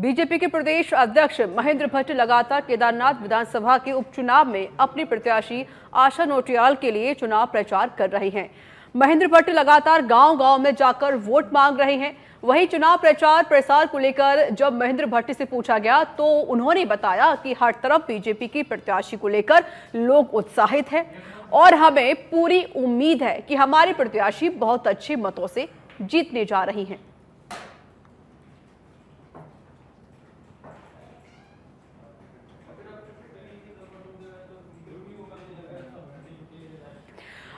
BJP के प्रदेश अध्यक्ष महेंद्र भट्ट लगातार केदारनाथ विधानसभा के उपचुनाव में अपनी प्रत्याशी आशा नोटियाल के लिए चुनाव प्रचार कर रहे हैं। महेंद्र भट्ट लगातार गांव-गांव में जाकर वोट मांग रहे हैं। वहीं चुनाव प्रचार प्रसार को लेकर जब महेंद्र भट्ट से पूछा गया तो उन्होंने बताया कि हर तरफ बीजेपी की प्रत्याशी को लेकर लोग उत्साहित हैं और हमें पूरी उम्मीद है कि हमारी प्रत्याशी बहुत अच्छे मतों से जीतने जा रही हैं।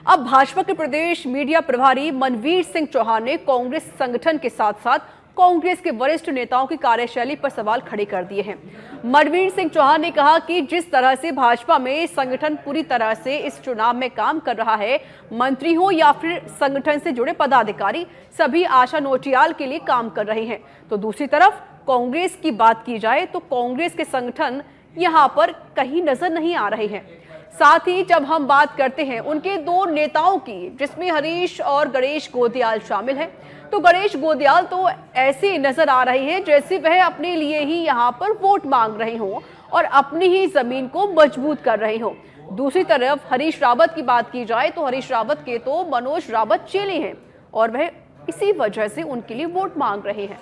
अब भाजपा के प्रदेश मीडिया प्रभारी मनवीर सिंह चौहान ने कांग्रेस संगठन के साथ साथ कांग्रेस के वरिष्ठ नेताओं की कार्यशैली पर सवाल खड़े कर दिए हैं। मनवीर सिंह चौहान ने कहा कि जिस तरह से भाजपा में संगठन पूरी तरह से इस चुनाव में काम कर रहा है, मंत्री हो या फिर संगठन से जुड़े पदाधिकारी, सभी आशा नोटियाल के लिए काम कर रहे हैं। तो दूसरी तरफ कांग्रेस की बात की जाए तो कांग्रेस के संगठन यहां पर कहीं नजर नहीं आ रहे हैं। साथ ही जब हम बात करते हैं उनके दो नेताओं की, जिसमें हरीश और गणेश गोदियाल शामिल हैं, तो गणेश गोदियाल तो ऐसे नजर आ रहे हैं जैसे वह अपने लिए ही यहां पर वोट मांग रहे हों और अपनी ही जमीन को मजबूत कर रहे हों। दूसरी तरफ हरीश रावत की बात की जाए तो हरीश रावत के तो मनोज रावत चेले हैं और वह इसी वजह से उनके लिए वोट मांग रहे हैं।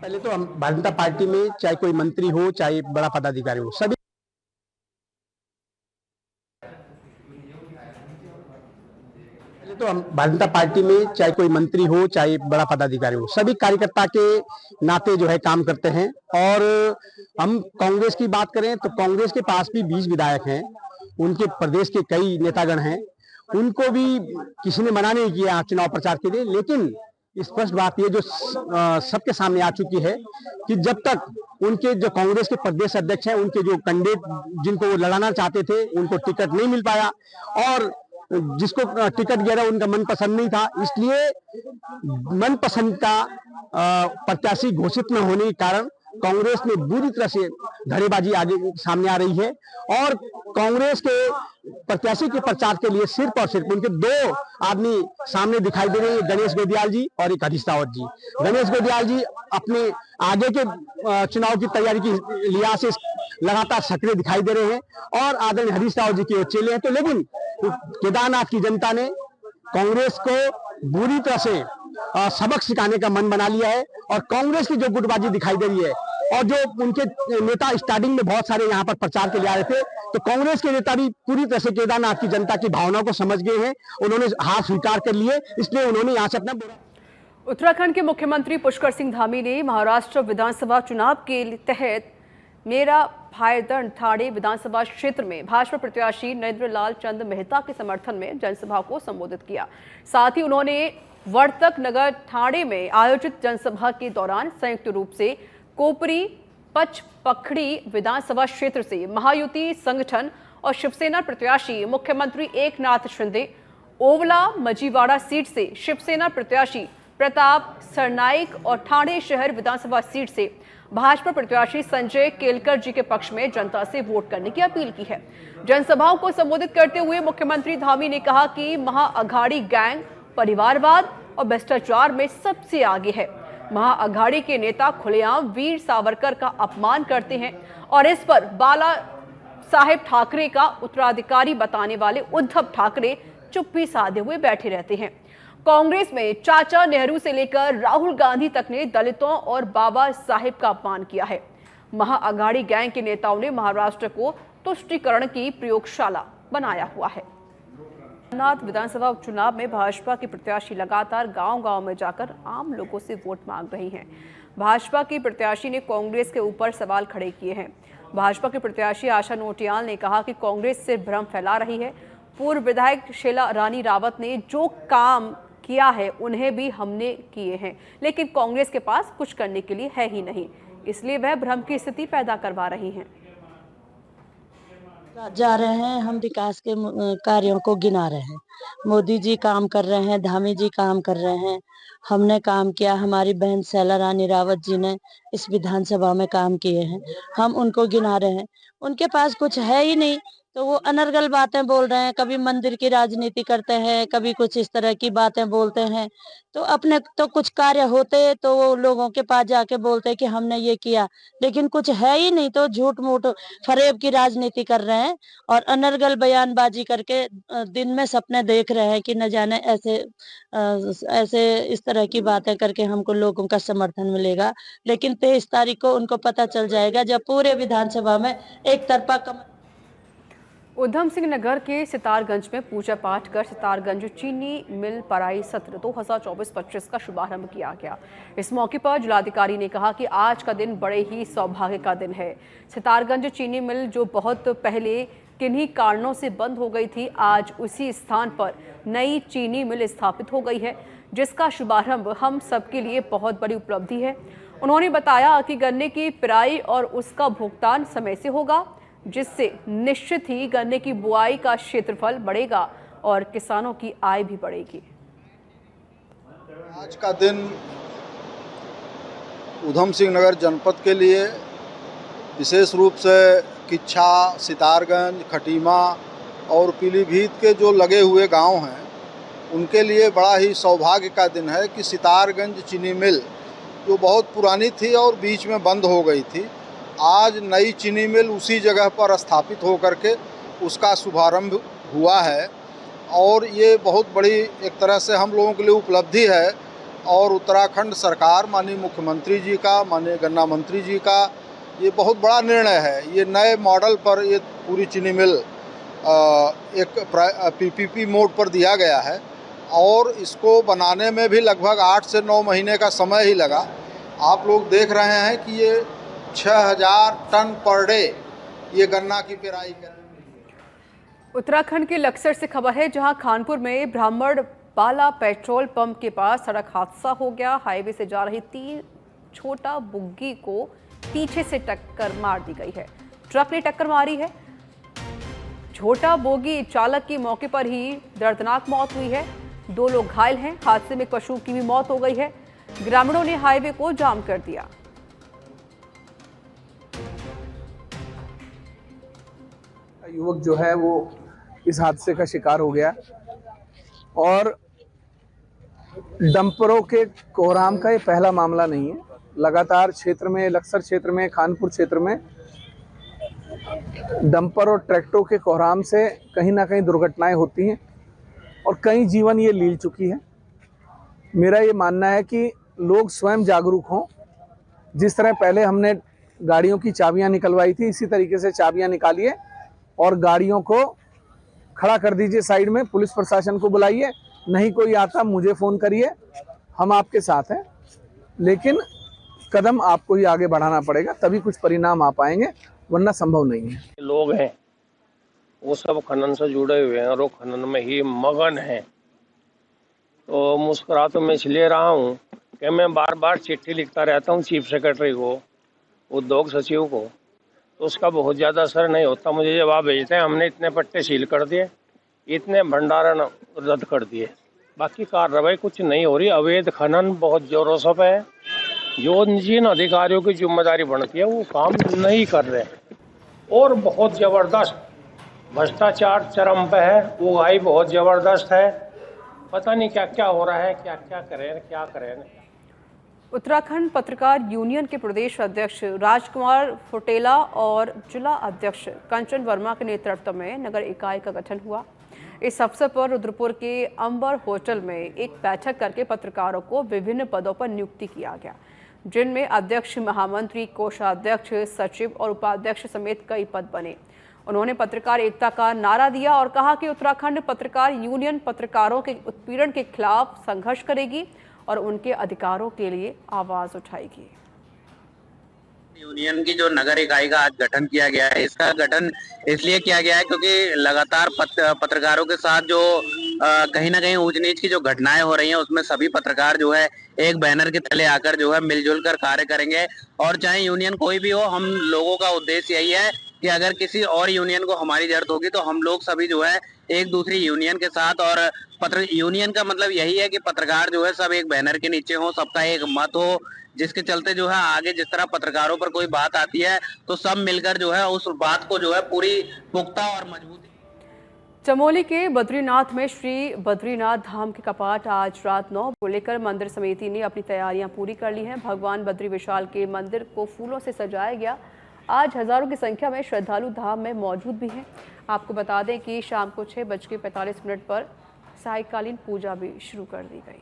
पहले तो हम भारतीय जनता पार्टी में चाहे कोई मंत्री हो चाहे बड़ा पदाधिकारी हो, सभी तो हम भारतीय जनता पार्टी में चाहे कोई मंत्री हो चाहे बड़ा पदाधिकारी हो, सभी कार्यकर्ता के नाते जो है काम करते हैं। और हम कांग्रेस की बात करें तो कांग्रेस के पास भी 20 विधायक हैं, उनके प्रदेश के कई नेतागण हैं, उनको भी किसी ने मना नहीं किया चुनाव प्रचार के लिए। लेकिन स्पष्ट बात यह जो सबके सामने आ चुकी है कि जब तक उनके जो कांग्रेस के प्रदेश अध्यक्ष हैं, उनके जो कैंडिडेट जिनको वो लड़ाना चाहते थे, उनको टिकट नहीं मिल पाया और जिसको टिकट गिरा उनका मनपसंद नहीं था, इसलिए मनपसंद का प्रत्याशी घोषित न होने के कारण कांग्रेस में बुरी तरह से धड़ेबाजी आगे सामने आ रही है। और कांग्रेस के प्रत्याशी के प्रचार के लिए सिर्फ और सिर्फ उनके दो आदमी सामने दिखाई दे रहे हैं, गणेश गोदियाल जी और एक हरीश रावत जी। गणेश गोदियाल जी अपने आगे के चुनाव की तैयारी की लिहाज से लगातार सक्रिय दिखाई दे रहे हैं और आदरणीय हरीश रावत जी के चेले हैं। तो लेकिन केदारनाथ की जनता ने कांग्रेस को बुरी तरह से सबक सिखाने का मन बना लिया है और कांग्रेस की जो गुटबाजी दिखाई दे रही है और जो उनके नेता स्टार्टिंग में बहुत सारे यहाँ पर प्रचार के लिए आए थे, तो कांग्रेस के नेता भी पूरी तरह से केदारनाथ की जनता की भावनाओं को समझ गए हैं। उन्होंने हार स्वीकार कर लिए, इसलिए उन्होंने यहाँ से अपना उत्तराखंड के मुख्यमंत्री पुष्कर सिंह धामी ने महाराष्ट्र विधानसभा चुनाव के तहत मेरा भाईदंड ठाणे विधानसभा क्षेत्र में भाजपा प्रत्याशी नरेंद्र लाल चंद मेहता के समर्थन में जनसभा को संबोधित किया। साथ ही उन्होंने वर्तक नगर ठाणे में आयोजित जनसभा के दौरान संयुक्त रूप से कोपरी पचपखड़ी विधानसभा क्षेत्र से महायुति संगठन और शिवसेना प्रत्याशी मुख्यमंत्री एकनाथ शिंदे, ओवला मजीवाड़ा सीट से शिवसेना प्रत्याशी प्रताप सरनाइक और ठाणे शहर विधानसभा सीट से भाजपा प्रत्याशी संजय केलकर जी के पक्ष में जनता से वोट करने की अपील की है। जनसभाओं को संबोधित करते हुए मुख्यमंत्री धामी ने कहा कि महाअघाड़ी गैंग परिवारवाद और भ्रष्टाचार में सबसे आगे है। महाअघाड़ी के नेता खुलेआम वीर सावरकर का अपमान करते हैं और इस पर बाला साहेब ठाकरे का उत्तराधिकारी बताने वाले उद्धव ठाकरे चुप्पी साधे हुए बैठे रहते हैं। कांग्रेस में चाचा नेहरू से लेकर राहुल गांधी तक ने दलितों और बाबा साहेब का अपमान किया है। महाअघाड़ी गैंग के नेताओं ने महाराष्ट्र को तुष्टीकरण की प्रयोगशाला बनाया हुआ है। केदारनाथ विधानसभा उपचुनाव में भाजपा के प्रत्याशी लगातार गांव-गांव में जाकर आम लोगों से वोट मांग रही हैं। भाजपा की प्रत्याशी ने कांग्रेस के ऊपर सवाल खड़े किए हैं। भाजपा के प्रत्याशी आशा नोटियाल ने कहा कि कांग्रेस से भ्रम फैला रही है। पूर्व विधायक शीला रानी रावत ने जो काम किया है उन्हें भी हमने किए हैं, लेकिन कांग्रेस के पास कुछ करने के लिए है ही नहीं, इसलिए वह भ्रम की स्थिति पैदा करवा रही हैं। जा रहे हैं, हम विकास के कार्यों को गिना रहे हैं। मोदी जी काम कर रहे हैं, धामी जी काम कर रहे हैं, हमने काम किया, हमारी बहन शैला रानी रावत जी ने इस विधानसभा में काम किए हैं, हम उनको गिना रहे हैं। उनके पास कुछ है ही नहीं, तो वो अनर्गल बातें बोल रहे हैं, कभी मंदिर की राजनीति करते हैं, कभी कुछ इस तरह की बातें बोलते हैं। तो अपने तो कुछ कार्य होते तो वो लोगों के पास जाके बोलते हैं कि हमने ये किया, लेकिन कुछ है ही नहीं, तो झूठ मूठ फरेब की राजनीति कर रहे हैं और अनर्गल बयानबाजी करके दिन में सपने देख रहे हैं कि न जाने ऐसे इस तरह की बातें करके हमको लोगों का समर्थन मिलेगा। लेकिन 23 तारीख को उनको पता चल जाएगा, जब पूरे विधानसभा में एक तरफा कमल। उधम सिंह नगर के सितारगंज में पूजा पाठ कर सितारगंज चीनी मिल पराई सत्र 2024-25 का शुभारंभ किया गया। इस मौके पर जिलाधिकारी ने कहा कि आज का दिन बड़े ही सौभाग्य का दिन है। सितारगंज चीनी मिल जो बहुत पहले किन्हीं कारणों से बंद हो गई थी, आज उसी स्थान पर नई चीनी मिल स्थापित हो गई है, जिसका शुभारंभ हम सबके लिए बहुत बड़ी उपलब्धि है। उन्होंने बताया कि गन्ने की पिराई और उसका भुगतान समय से होगा, जिससे निश्चित ही गन्ने की बुआई का क्षेत्रफल बढ़ेगा और किसानों की आय भी बढ़ेगी। आज का दिन उधम सिंह नगर जनपद के लिए विशेष रूप से किच्छा, सितारगंज, खटीमा और पीलीभीत के जो लगे हुए गांव हैं, उनके लिए बड़ा ही सौभाग्य का दिन है कि सितारगंज चीनी मिल जो बहुत पुरानी थी और बीच में बंद हो गई थी, आज नई चीनी मिल उसी जगह पर स्थापित होकर के उसका शुभारंभ हुआ है। और ये बहुत बड़ी एक तरह से हम लोगों के लिए उपलब्धि है। और उत्तराखंड सरकार, माननीय मुख्यमंत्री जी का, माननीय गन्ना मंत्री जी का ये बहुत बड़ा निर्णय है। ये नए मॉडल पर ये पूरी चीनी मिल एक पीपीपी मोड पर दिया गया है और इसको बनाने में भी लगभग 8 से 9 महीने का समय ही लगा। आप लोग देख रहे हैं कि ये 6000 टन पर डे ये गन्ना की पेराई कर। उत्तराखंड के लक्सर से खबर है, जहां खानपुर में ब्राह्मण बाला पेट्रोल पंप के पास सड़क हादसा हो गया। हाईवे से जा रही 3 छोटा बुग्गी को पीछे से टक्कर मार दी गई है। ट्रक ने टक्कर मारी है। छोटा बोगी चालक की मौके पर ही दर्दनाक मौत हुई है। 2 लोग घायल हैं। हादसे में एक पशु की भी मौत हो गई है। ग्रामीणों ने हाईवे को जाम कर दिया। युवक जो है वो इस हादसे का शिकार हो गया और डंपरों के कोहराम का ये पहला मामला नहीं है। लगातार क्षेत्र में, लक्सर क्षेत्र में, खानपुर क्षेत्र में डंपर और ट्रैक्टरों के कोहराम से कहीं ना कहीं दुर्घटनाएं होती हैं और कई जीवन ये लील चुकी है। मेरा ये मानना है कि लोग स्वयं जागरूक हों। जिस तरह पहले हमने गाड़ियों की चाबियां निकलवाई थी, इसी तरीके से चाबियां निकालिए और गाड़ियों को खड़ा कर दीजिए साइड में। पुलिस प्रशासन को बुलाइए, नहीं कोई आता मुझे फ़ोन करिए, हम आपके साथ हैं। लेकिन कदम आपको ही आगे बढ़ाना पड़ेगा, तभी कुछ परिणाम आ पाएंगे, वरना संभव नहीं है। लोग हैं वो सब खनन से जुड़े हुए हैं और वो खनन में ही मगन हैं। तो मुस्कुरा तो मैं इसलिए रहा हूँ कि मैं बार बार चिट्ठी लिखता रहता हूँ चीफ सेक्रेटरी को, उद्योग सचिव को, तो उसका बहुत ज़्यादा असर नहीं होता। मुझे जवाब भेजते हैं हमने इतने पट्टे सील कर दिए, इतने भंडारण रद्द कर दिए, बाकी कार्रवाई कुछ नहीं हो रही। अवैध खनन बहुत जोरों से है। जो जिन अधिकारियों की जिम्मेदारी बनती है वो काम नहीं कर रहे और बहुत ज़बरदस्त भ्रष्टाचार चरम पे है, उगाही बहुत ज़बरदस्त है। पता नहीं क्या क्या हो रहा है, क्या क्या करें। उत्तराखंड पत्रकार यूनियन के प्रदेश अध्यक्ष राजकुमार फुटेला और जिला अध्यक्ष कंचन वर्मा के नेतृत्व में नगर इकाई का गठन हुआ। इस अवसर पर रुद्रपुर के अंबर होटल में एक बैठक करके पत्रकारों को विभिन्न पदों पर नियुक्ति किया गया, जिनमें अध्यक्ष, महामंत्री, कोषाध्यक्ष, सचिव और उपाध्यक्ष समेत कई पद बने। उन्होंने पत्रकार एकता का नारा दिया और कहा कि उत्तराखंड पत्रकार यूनियन पत्रकारों के उत्पीड़न के खिलाफ संघर्ष करेगी और उनके अधिकारों के लिए आवाज उठाएगी। यूनियन की जो नगर इकाई का आज गठन किया गया है, इसका गठन इसलिए किया गया है क्योंकि लगातार पत्रकारों के साथ जो कहीं ना कहीं ऊंच नीच की जो घटनाएं हो रही हैं, उसमें सभी पत्रकार जो है एक बैनर के तले आकर जो है मिलजुल कर कार्य करेंगे। और चाहे यूनियन कोई भी हो, हम लोगों का उद्देश्य यही है कि अगर किसी और यूनियन को हमारी जरूरत होगी तो हम लोग सभी जो है एक दूसरी यूनियन के साथ, और पत्र यूनियन का मतलब यही है कि पत्रकार जो है सब एक बैनर के नीचे हो, सबका एक मत हो, जिसके चलते जो है आगे जिस तरह पत्रकारों पर कोई बात आती है तो सब मिलकर जो है उस बात को जो है पूरी पुख्ता और मजबूती। चमोली के बद्रीनाथ में श्री बद्रीनाथ धाम के कपाट आज रात 9 को लेकर मंदिर समिति ने अपनी तैयारियां पूरी कर ली हैं। भगवान बद्री विशाल के मंदिर को फूलों से सजाया गया। आज हजारों की संख्या में श्रद्धालु धाम में मौजूद भी हैं। आपको बता दें कि शाम को 6:45 पर सायकालीन पूजा भी शुरू कर दी गई।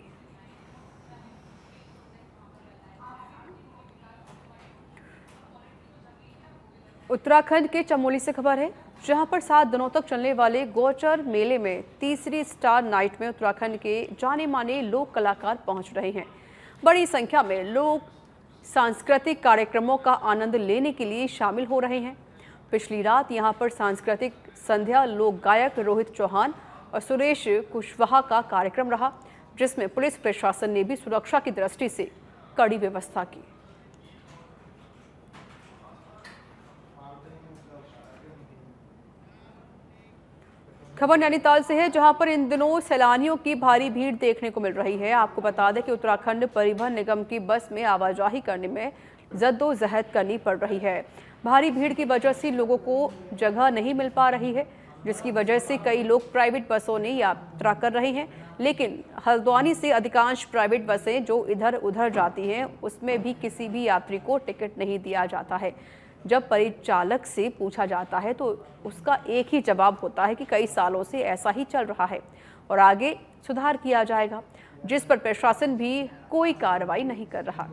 उत्तराखंड के चमोली से खबर है, जहां पर 7 दिनों तक चलने वाले गोचर मेले में तीसरी स्टार नाइट में उत्तराखंड के जाने माने लोक कलाकार पहुंच रहे हैं। बड़ी संख्या में लोग सांस्कृतिक कार्यक्रमों का आनंद लेने के लिए शामिल हो रहे हैं। पिछली रात यहां पर सांस्कृतिक संध्या लोक गायक रोहित चौहान और सुरेश कुशवाहा का कार्यक्रम रहा, जिसमें पुलिस प्रशासन ने भी सुरक्षा की दृष्टि से कड़ी व्यवस्था की। खबर नैनीताल से है, जहां पर इन दिनों सैलानियों की भारी भीड़ देखने को मिल रही है। आपको बता दें कि उत्तराखंड परिवहन निगम की बस में आवाजाही करने में जद्दोजहद करनी पड़ रही है। भारी भीड़ की वजह से लोगों को जगह नहीं मिल पा रही है, जिसकी वजह से कई लोग प्राइवेट बसों ने यात्रा कर रहे हैं। लेकिन हल्द्वानी से अधिकांश प्राइवेट बसें जो इधर उधर जाती हैं, उसमें भी किसी भी यात्री को टिकट नहीं दिया जाता है। जब परिचालक से पूछा जाता है तो उसका एक ही जवाब होता है कि कई सालों से ऐसा ही चल रहा है और आगे सुधार किया जाएगा, जिस पर प्रशासन भी कोई कार्रवाई नहीं कर रहा।